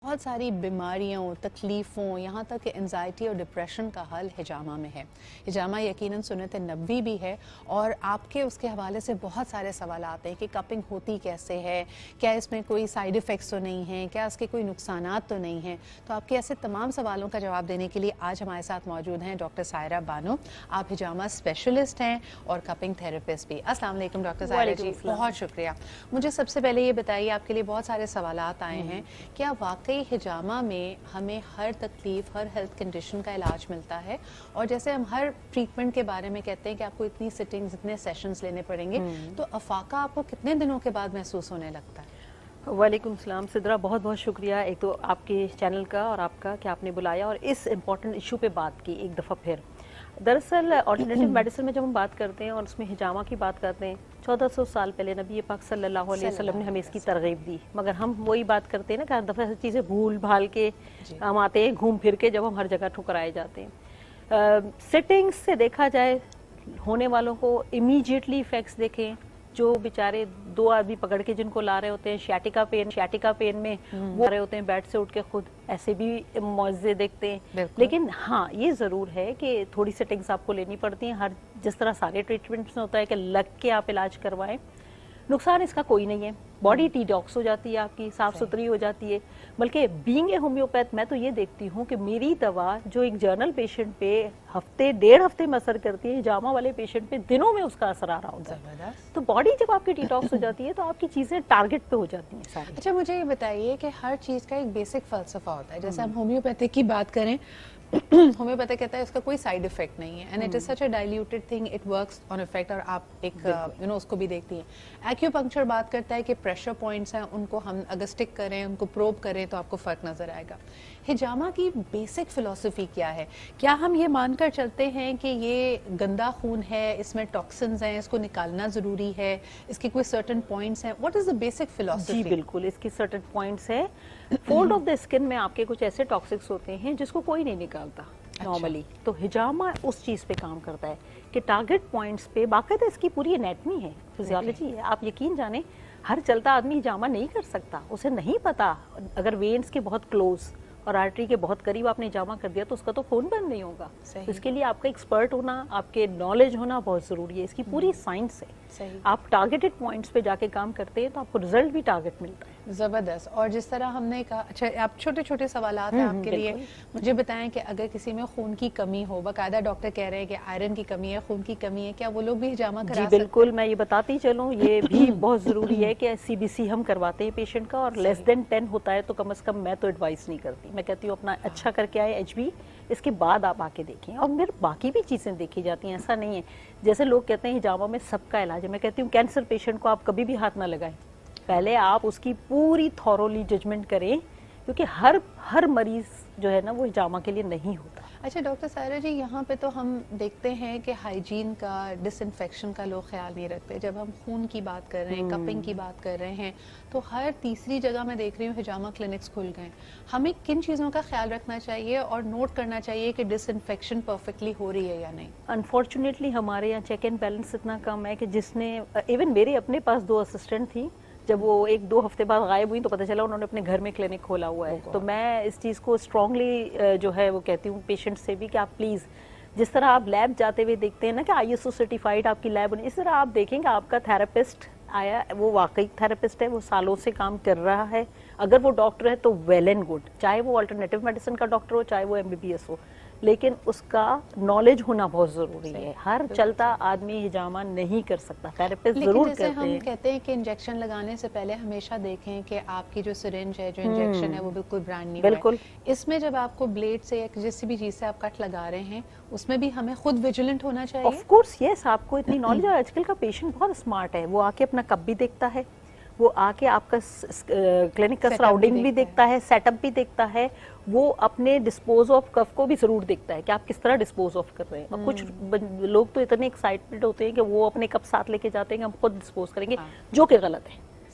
بہت ساری بیماریوں، تکلیفوں، یہاں تک کہ انزائٹی اور ڈپریشن کا حل حجامہ میں ہے۔ حجامہ یقیناً سنت نبوی بھی ہے، اور آپ کے اس کے حوالے سے بہت سارے سوالات ہیں کہ کپنگ ہوتی کیسے ہے، کیا اس میں کوئی سائیڈ ایفیکٹس تو نہیں ہیں، کیا اس کے کوئی نقصانات تو نہیں ہیں۔ تو آپ کے ایسے تمام سوالوں کا جواب دینے کے لیے آج ہمارے ساتھ موجود ہیں ڈاکٹر سائرہ بانو۔ آپ حجامہ اسپیشلسٹ ہیں اور کپنگ تھراپسٹ بھی۔ السلام علیکم ڈاکٹر سائرہ جی، بہت شکریہ۔ مجھے سب سے پہلے یہ بتائیے، آپ کے لیے بہت سارے سوالات آئے ہیں، کیا واقعی حجامہ میں ہمیں ہر تکلیف، ہر ہیلتھ کنڈیشن کا علاج ملتا ہے؟ اور جیسے ہم ہر ٹریٹمنٹ کے بارے میں کہتے ہیں کہ آپ کو اتنی سٹنگز، اتنے سیشنز لینے پڑیں گے، تو افاقہ آپ کو کتنے دنوں کے بعد محسوس ہونے لگتا ہے؟ وعلیکم السلام سدرا، بہت بہت شکریہ ایک تو آپ کے چینل کا اور آپ کا کہ آپ نے بلایا اور اس امپورٹنٹ ایشو پہ بات کی ایک دفعہ پھر۔ دراصل آلٹرنیٹیو میڈیسن میں جب ہم بات کرتے ہیں اور اس میں حجامہ کی بات کرتے ہیں، 1400 سال پہلے نبی پاک صلی اللہ علیہ وسلم نے ہمیں اس کی ترغیب دی، مگر ہم وہی بات کرتے ہیں نا کہ ہر دفعہ چیزیں بھول بھال کے ہم آتے ہیں گھوم پھر کے، جب ہم ہر جگہ ٹھکرائے جاتے ہیں۔ سٹنگز سے دیکھا جائے ہونے والوں کو امیجیٹلی ایفیکٹس دیکھیں، جو بیچارے دو آدمی پکڑ کے جن کو لا رہے ہوتے ہیں شیاٹیکا پین میں وہ آ رہے ہوتے ہیں بیڈ سے اٹھ کے خود، ایسے بھی معاوضے دیکھتے ہیں۔ لیکن ہاں یہ ضرور ہے کہ تھوڑی سیٹنگز آپ کو لینی پڑتی ہیں، ہر جس طرح سارے ٹریٹمنٹس میں ہوتا ہے کہ لگ کے آپ علاج کروائیں۔ نقصان اس کا کوئی نہیں ہے، باڈی ٹی ڈاکس ہو جاتی ہے، آپ کی صاف ستھری ہو جاتی ہے۔ بلکہ بینگ اے ہومیوپیتھ میں تو یہ دیکھتی ہوں کہ میری دوا جو ایک جرنل پیشنٹ پہ ہفتے ڈیڑھ ہفتے میں اثر کرتی ہے، حجامہ والے پیشنٹ پہ دنوں میں اس کا اثر آ رہا ہوتا ہے۔ تو باڈی جب آپ کی ڈی ٹاکس ہو جاتی ہے تو آپ کی چیزیں ٹارگٹ پہ ہو جاتی ہیں ساری۔ اچھا مجھے یہ بتائیے کہ ہر چیز کا ایک بیسک فلسفہ ہوتا ہے، جیسے ہم ہومیوپیتھک کی بات کریں، ہومیوپیتھی کہتا ہے اس کا کوئی سائیڈ افیکٹ نہیں ہے، and it is such a diluted thing, it works on effect, اور آپ ایک اس کو بھی دیکھتی ہیں۔ ایکیوپنکچر بات کرتا ہے کہ پریشر پوائنٹس ہیں، ان کو ہم اگر اسٹک کریں، ان کو پروب کریں تو آپ کو فرق نظر آئے گا۔ حجامہ کی بیسک فلسفی کیا ہے؟ کیا ہم یہ مان کر چلتے ہیں کہ یہ گندا خون ہے، اس میں ٹاکسنز ہیں، اس کو نکالنا ضروری ہے، اس کے کوئی سرٹن پوائنٹس ہیں؟ واٹ از دا بیسک فلسفی؟ جی بالکل، اس کی سرٹن پوائنٹس ہیں۔ فولڈ آف دا اسکن میں آپ کے کچھ ایسے ٹاکسکس ہوتے ہیں جس کو کوئی نہیں نکالتا نارملی، تو حجامہ اس چیز پہ کام کرتا ہے کہ ٹارگٹ پوائنٹس پہ، باقاعدہ اس کی پوری انیٹمی ہے، فزیولوجی ہے۔ آپ یقین جانیں ہر چلتا آدمی حجامہ نہیں کر سکتا، اسے نہیں پتا، اگر وینز کے بہت کلوز اور آرٹری کے بہت قریب آپ نے حجامہ کر دیا تو اس کا تو خون بند نہیں ہوگا۔ اس کے لیے آپ کا ایکسپرٹ ہونا، آپ کے نالج ہونا بہت ضروری ہے، اس کی پوری سائنس ہے۔ آپ ٹارگیٹڈ پوائنٹس پہ جا کے کام کرتے ہیں تو آپ کو رزلٹ بھی ٹارگٹ ملتا ہے۔ زبردست۔ اور جس طرح ہم نے کہا، اچھا آپ چھوٹے چھوٹے سوالات ہیں آپ کے لیے، مجھے بتائیں کہ اگر کسی میں خون کی کمی ہو، باقاعدہ ڈاکٹر کہہ رہے ہیں کہ آئرن کی کمی ہے، خون کی کمی ہے، کیا وہ لوگ بھی حجامہ کرا سکتے ہیں؟ جی بالکل، میں یہ بتاتی چلوں، یہ بھی بہت ضروری ہے کہ سی بی سی ہم کرواتے ہیں پیشنٹ کا، اور لیس دین 10 ہوتا ہے تو کم از کم میں تو ایڈوائز نہیں کرتی، میں کہتی ہوں اپنا اچھا کر کے آئے ایچ بی، اس کے بعد آپ آ کے دیکھیں، اور پھر باقی بھی چیزیں دیکھی جاتی ہیں۔ ایسا نہیں ہے جیسے لوگ کہتے ہیں حجامہ میں سب کا علاج ہے، میں کہتی ہوں کینسر پیشنٹ کو آپ کبھی بھی ہاتھ نہ لگائیں، پہلے آپ اس کی پوری تھورولی ججمنٹ کریں، کیونکہ ہر مریض جو ہے نا وہ حجامہ کے لیے نہیں ہوتا۔ اچھا ڈاکٹر سائرہ جی، یہاں پہ تو ہم دیکھتے ہیں کہ ہائیجین کا، ڈس انفیکشن کا لوگ خیال نہیں رکھتے۔ جب ہم خون کی بات کر رہے ہیں، کپنگ کی بات کر رہے ہیں، تو ہر تیسری جگہ میں دیکھ رہی ہوں حجامہ کلینکس کھل گئے۔ ہمیں کن چیزوں کا خیال رکھنا چاہیے اور نوٹ کرنا چاہیے کہ ڈس انفیکشن پرفیکٹلی ہو رہی ہے یا نہیں؟ انفارچونیٹلی ہمارے یہاں چیک اینڈ بیلنس اتنا کم ہے کہ جس نے، ایون میرے اپنے پاس 2 اسسٹنٹ تھیں، جب وہ 1-2 ہفتے بعد غائب ہوئی تو پتہ چلا انہوں نے اپنے گھر میں کلینک کھولا ہوا ہے۔ تو میں اس چیز کو اسٹرانگلی جو ہے وہ کہتی ہوں پیشنٹ سے بھی کہ آپ پلیز، جس طرح آپ لیب جاتے ہوئے دیکھتے ہیں نا کہ آئی ایس او سرٹیفائڈ آپ کی لیب ہونی، اس طرح آپ دیکھیں کہ آپ کا تھراپسٹ آیا، وہ واقعی تھراپسٹ ہے، وہ سالوں سے کام کر رہا ہے، اگر وہ ڈاکٹر ہے تو ویل اینڈ گڈ، چاہے وہ آلٹرنیٹیو میڈیسن کا ڈاکٹر ہو، چاہے وہ MBBS ہو، لیکن اس کا نالج ہونا بہت ضروری ہے۔ ہر چلتا آدمی حجامہ نہیں کر سکتا، تھراپسٹ ضرور کرتے ہیں۔ لیکن جیسے ہم کہتے ہیں کہ انجیکشن لگانے سے پہلے ہمیشہ دیکھیں کہ آپ کی جو سرنج ہے، جو انجیکشن ہے، وہ بالکل برانڈ نہیں بالکل۔ اس میں جب آپ کو بلیڈ سے یا کسی بھی چیز سے آپ کٹ لگا رہے ہیں، اس میں بھی ہمیں خود ویجیلنٹ ہونا چاہیے؟ آف کورس یس، آپ کو اتنی نالج ہے، آج کل کا پیشنٹ بہت اسمارٹ ہے، وہ آ کے اپنا کپ بھی دیکھتا ہے، وہ آ کے آپ کا کلینک کا سراؤنڈنگ بھی دیکھتا ہے، سیٹ اپ بھی دیکھتا ہے، وہ اپنے ڈسپوز آف کف کو بھی ضرور دیکھتا ہے کہ آپ کس طرح ڈسپوز آف کر رہے ہیں۔ اور کچھ لوگ تو اتنے ایکسائٹمنٹ ہوتے ہیں کہ وہ اپنے کپ ساتھ لے کے جاتے ہیں کہ ہم خود ڈسپوز کریں گے، جو کہ غلط ہے۔